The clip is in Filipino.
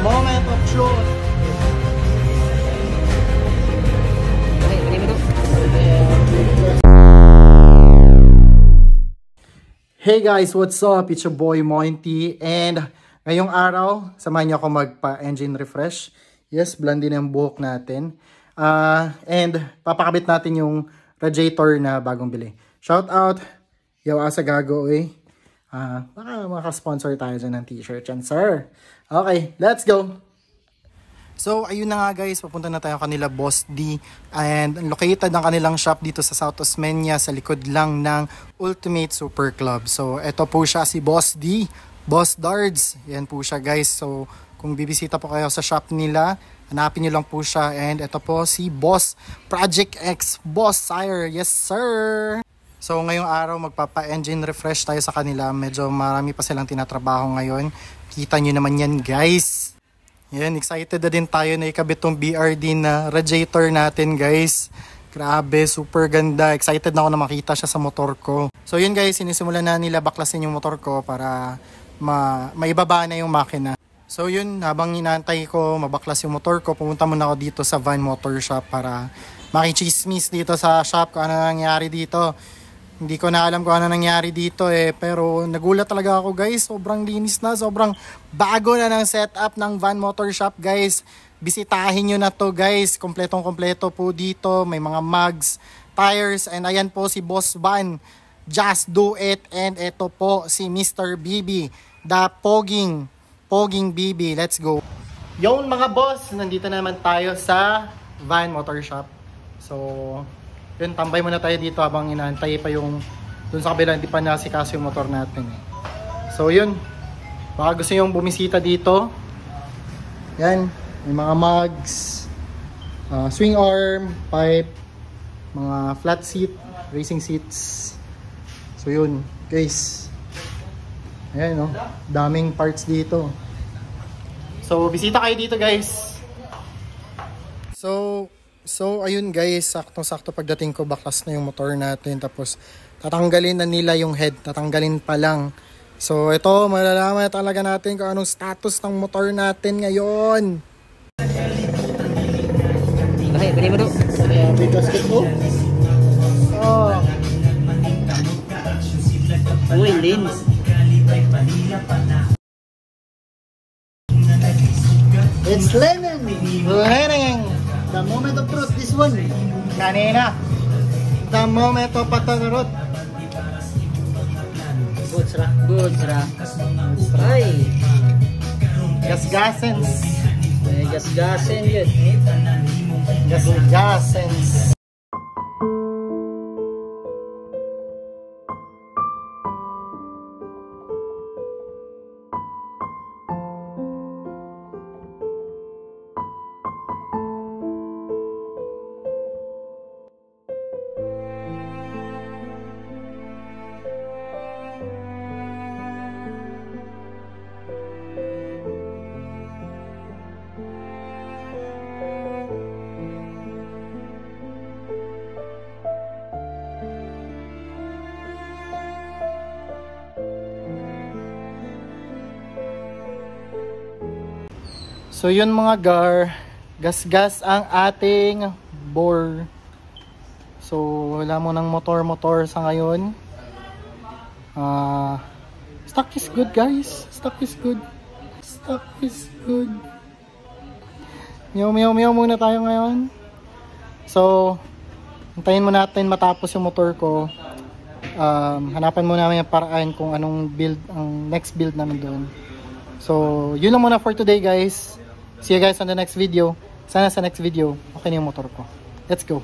moment of truth. Hey guys, what's up? It's your boy Monty, and ngayong araw, samahan niyo ako magpa-engine refresh. Yes, blondie na yung buhok natin. And papakabit natin yung radiator na bagong bili. Shout out, yaw asa gago eh. Baka makasponsor tayo dyan ng t-shirt yan, sir. Okay, let's go! So, ayun na nga guys, papunta na tayo kanila Boss D. And located ang kanilang shop dito sa South Osmeña, sa likod lang ng Ultimate Super Club. So, eto po siya si Boss D, Boss Dards. Yan po siya guys. So, kung bibisita po kayo sa shop nila, hanapin nyo lang po siya. And eto po si Boss Project X, Boss Sire. Yes sir! So, ngayong araw magpapa-engine refresh tayo sa kanila. Medyo marami pa silang tinatrabaho ngayon. Kita nyo naman yan guys. Yan, excited na din tayo na ikabit tong BRD na radiator natin guys. Grabe, super ganda. Excited na ako na makita siya sa motor ko. So yun guys, sinisimulan na nila baklasin yung motor ko para maibaba na yung makina. So yun, habang inaantay ko mabaklas yung motor ko, pumunta muna ako dito sa Van Motor Shop para makichismis dito sa shop kung ano nangyari dito. Hindi ko na alam kung ano nangyari dito eh, pero nagulat talaga ako guys. Sobrang linis na, sobrang bago na ng setup ng Van Motor Shop guys. Bisitahin nyo na to guys, kompletong kompleto po dito. May mga mugs, tires, and ayan po si Boss Van, Just Do It. And ito po si Mr. BB, the Poging BB. Let's go. Yon mga boss, nandito na naman tayo sa Van Motor Shop. So yun, tambay muna tayo dito habang inaantay pa yung dun sa kabila, hindi pa nasikaso yung motor natin. So yun, baka gusto yung bumisita dito. Yan, may mga mugs, swing arm, pipe, mga flat seat, racing seats. So yun, guys. Ayan, no? Daming parts dito. So, bisita kayo dito, guys. So ayun guys, saktong-sakto pagdating ko, baklas na yung motor natin. Tapos tatanggalin na nila yung head, tatanggalin pa lang. So ito, malalaman na talaga natin kung anong status ng motor natin ngayon. Okay, pwede mo do? May gasket mo? Oh. Uy, lens. It's Lennon! Lennon! The moment of truth, this one. Kanina. The moment of patanurot. Goods ra. Ay. Gasgasens. Gasgasen yun. Gasgasens. So yun mga gar, gasgas ang ating bore. So wala mo ng motor sa ngayon. Stock is good guys, stock is good. Meow muna tayo ngayon. So antayin mo natin matapos yung motor ko. Hanapan mo namin yung paraan kung anong build ang next build namin doon. So yun lang muna for today guys. See you guys on the next video. Sana sa next video okay na yung motor ko. Let's go.